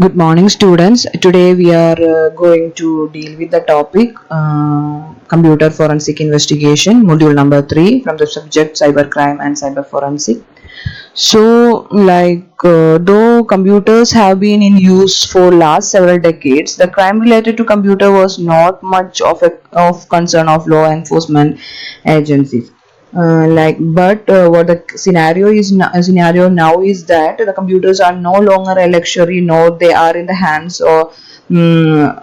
Good morning, students. Today we are going to deal with the topic computer forensic investigation, module number 3 from the subject cybercrime and cyber forensic. So, though computers have been in use for last several decades, the crime related to computer was not much of concern of law enforcement agencies. But what the scenario now is that the computers are no longer a luxury, nor they are in the um,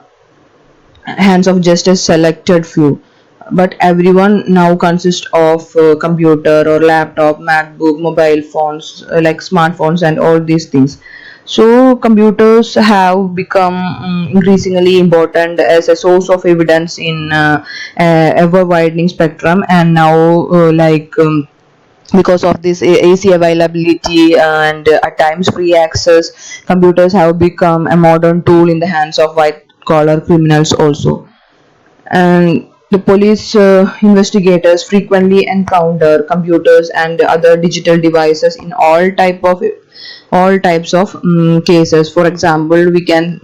hands of just a selected few, but everyone now consists of computer or laptop, macbook, mobile phones, like smartphones and all these things. So computers have become increasingly important as a source of evidence in ever widening spectrum. And now because of this AC availability and at times free access, computers have become a modern tool in the hands of white collar criminals also. And the police investigators frequently encounter computers and other digital devices in all types of cases. For example, we can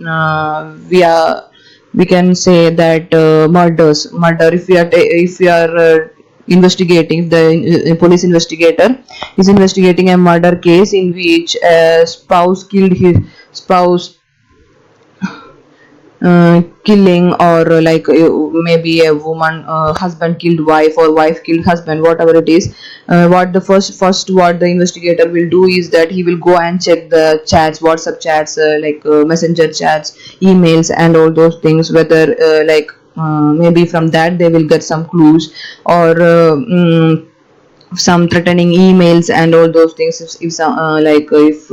say that murder, if we are investigating, if the police investigator is investigating a murder case in which a spouse killed his spouse, killing, or maybe a woman, husband killed wife or wife killed husband, whatever it is. What the first what the investigator will do is that he will go and check the chats, WhatsApp chats, messenger chats, emails and all those things, whether maybe from that they will get some clues, or some threatening emails and all those things. If some if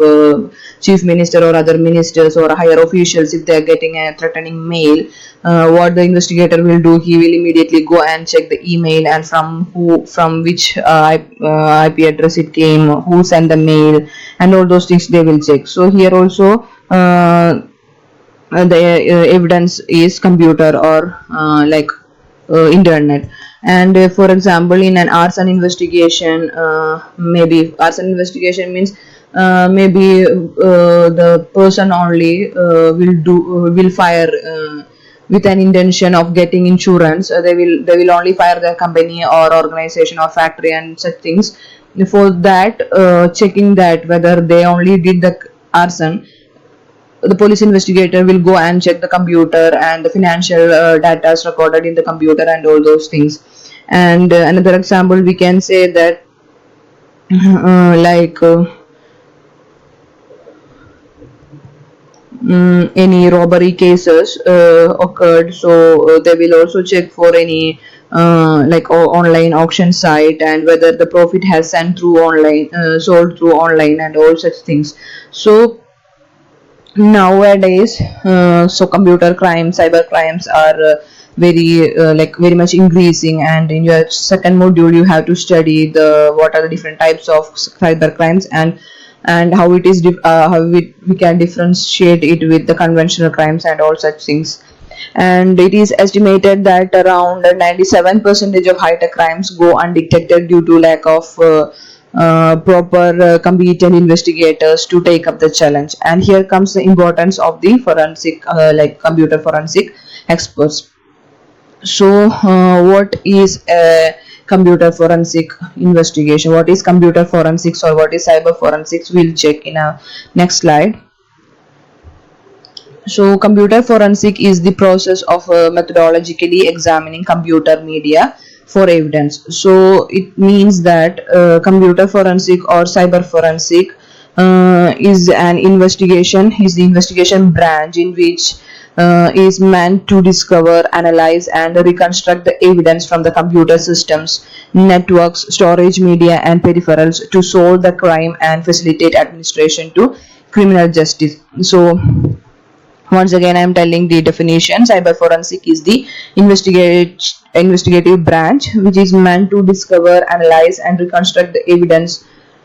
chief minister or other ministers or higher officials, if they are getting a threatening mail, what the investigator will do, he will immediately go and check the email and from which IP address it came, who sent the mail, and all those things they will check. So here also the evidence is computer or internet. And for example, in an arson investigation, maybe arson investigation means maybe the person only will fire with an intention of getting insurance. They will only fire their company or organization or factory and such things. For that, checking that whether they only did the arson, the police investigator will go and check the computer and the financial data is recorded in the computer and all those things. And another example, we can say that uh, like uh, any robbery cases occurred, so they will also check for any online auction site, and whether the profit has sent through online, sold through online and all such things. So nowadays, so computer crimes, cyber crimes are very much increasing. And in your second module you have to study the what are the different types of cyber crimes, and how it is how we can differentiate it with the conventional crimes and all such things. And it is estimated that around 97% of high-tech crimes go undetected due to lack of proper competent investigators to take up the challenge. And here comes the importance of the forensic, computer forensic experts. So what is a computer forensic investigation, what is computer forensics, or what is cyber forensics, we'll check in a next slide. So computer forensic is the process of methodologically examining computer media for evidence. So it means that computer forensic or cyber forensic is the investigation branch in which is meant to discover, analyze and reconstruct the evidence from the computer systems, networks, storage media and peripherals to solve the crime and facilitate administration to criminal justice. So once again, I am telling the definition. Cyber forensic is the investigative branch which is meant to discover, analyze and reconstruct the evidence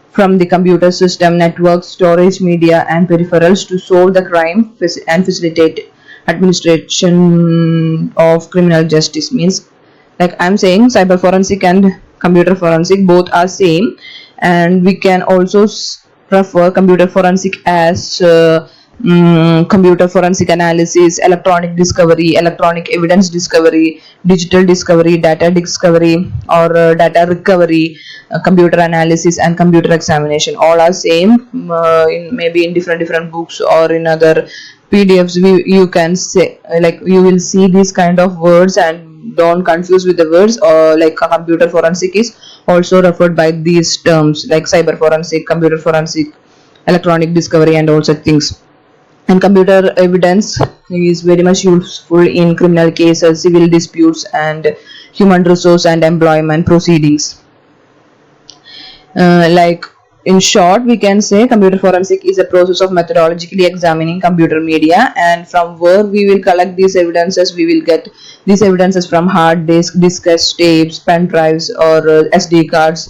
from the computer system, networks, storage media and peripherals to solve the crime and facilitate administration of criminal justice. Means, like I'm saying, cyber forensic and computer forensic both are same, and we can also refer computer forensic as computer forensic analysis, electronic discovery, electronic evidence discovery, digital discovery, data discovery, or data recovery, computer analysis, and computer examination. All are same, in maybe in different books or in other PDFs. You can say, like, you will see these kind of words and don't confuse with the words. Or like computer forensic is also referred by these terms, like cyber forensic, computer forensic, electronic discovery, and all such things. And computer evidence is very much useful in criminal cases, civil disputes, and human resource and employment proceedings. Like, in short, we can say computer forensic is a process of methodologically examining computer media, and from where we will collect these evidences. We will get these evidences from hard disk, diskettes, tapes, pen drives, or SD cards,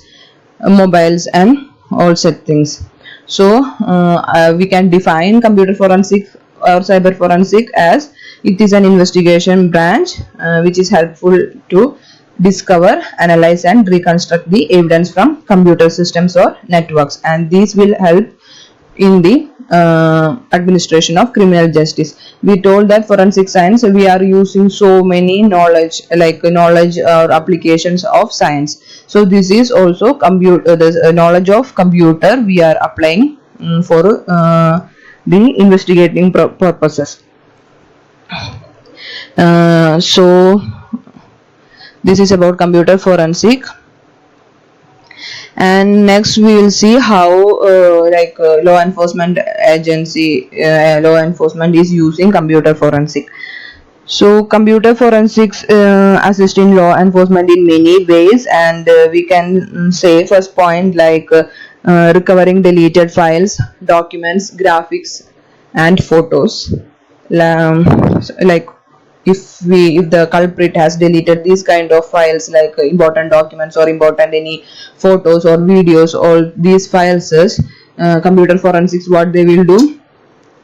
mobiles, and all such things. So we can define computer forensic or cyber forensic as it is an investigation branch which is helpful to discover, analyze, and reconstruct the evidence from computer systems or networks, and these will help in the administration of criminal justice. We told that forensic science, we are using so many knowledge, like knowledge or applications of science. So this is also computer, the knowledge of computer we are applying for the investigating purposes. So this is about computer forensic. And next we will see how law enforcement agency, law enforcement is using computer forensic. So computer forensics assist in law enforcement in many ways, and we can say first point, like recovering deleted files, documents, graphics, and photos. Like, if the culprit has deleted these kind of files, like important documents or important any photos or videos, all these files, computer forensics, what they will do,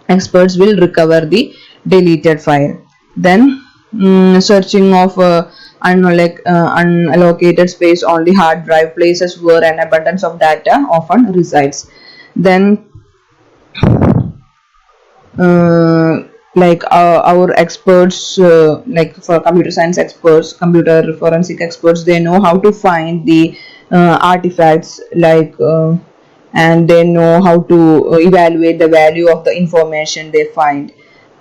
experts will recover the deleted file. Then searching of unallocated space on the hard drive, places where an abundance of data often resides. Then our experts, like for computer science experts, computer forensic experts, they know how to find the artifacts, like and they know how to evaluate the value of the information they find.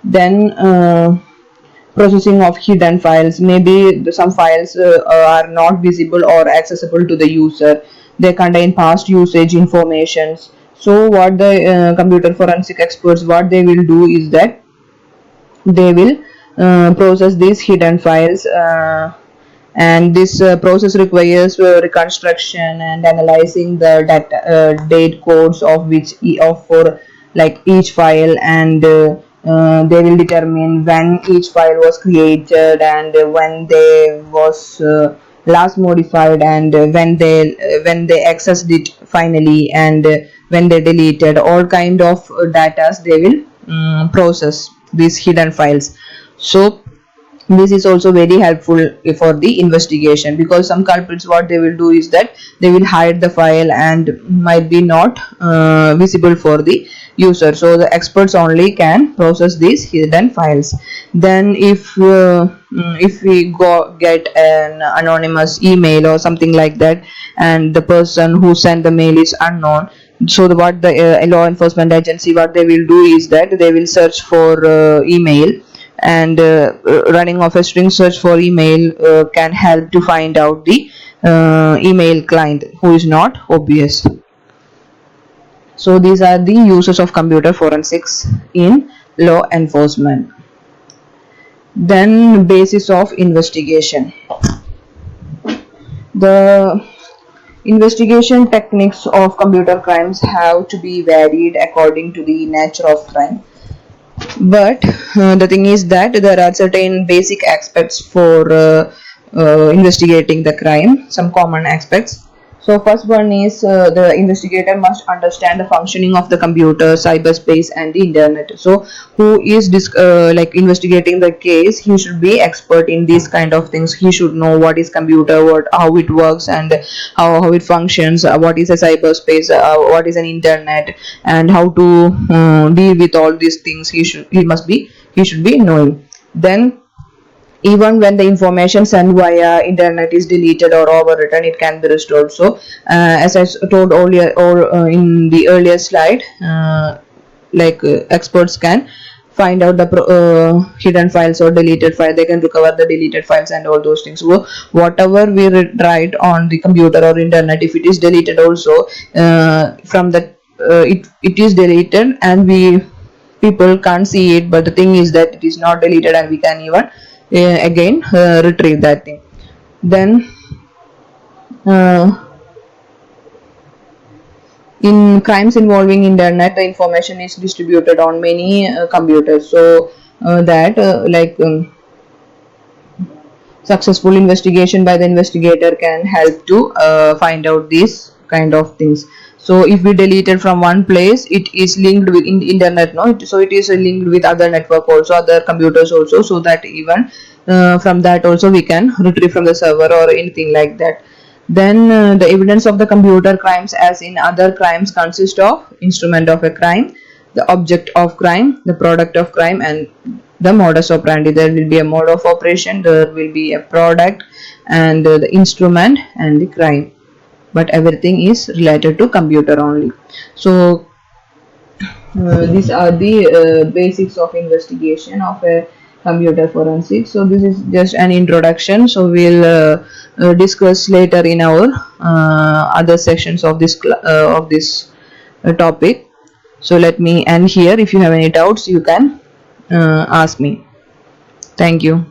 Then processing of hidden files, maybe some files are not visible or accessible to the user, they contain past usage informations. So what the computer forensic experts, what they will do is that they will process these hidden files, and this process requires reconstruction and analyzing the data, date codes of which for like each file, and they will determine when each file was created, and when they was last modified, and when they accessed it finally, and when they deleted. All kind of data they will process these hidden files. So this is also very helpful for the investigation, because some culprits, what they will do is that they will hide the file and might be not visible for the user. So the experts only can process these hidden files. Then if we get an anonymous email or something like that, and the person who sent the mail is unknown, so what the law enforcement agency, what they will do is that they will search for email, and running of a string search for email can help to find out the email client who is not obvious. So these are the uses of computer forensics in law enforcement. Then basis of investigation. The investigation techniques of computer crimes have to be varied according to the nature of crime. But the thing is that there are certain basic aspects for investigating the crime, some common aspects. So first one is the investigator must understand the functioning of the computer, cyberspace, and the internet. So who is like investigating the case? He should be expert in these kind of things. He should know what is computer, how it works, and how it functions. What is a cyberspace? What is an internet, and how to deal with all these things. He should be knowing. Then even when the information sent via internet is deleted or overwritten, it can be restored. So as I told earlier, or in the earlier slide, experts can find out the hidden files or deleted file. They can recover the deleted files and all those things. So whatever we write on the computer or internet, if it is deleted also, from that it is deleted, and people can't see it, but the thing is that it is not deleted, and we can even again retrieve that thing. Then in crimes involving internet, the information is distributed on many computers, so that successful investigation by the investigator can help to find out these kind of things. So if we delete it from one place, it is linked with internet, no, so it is linked with other network also, other computers also, so that even from that also we can retrieve from the server or anything like that. Then the evidence of the computer crimes, as in other crimes, consist of instrument of a crime, the object of crime, the product of crime, and the modus operandi. There will be a mode of operation, there will be a product, and the instrument and the crime, but everything is related to computer only. So these are the basics of investigation of a computer forensics. So this is just an introduction, so we'll discuss later in our other sections of this topic. So let me end here. If you have any doubts, you can ask me. Thank you.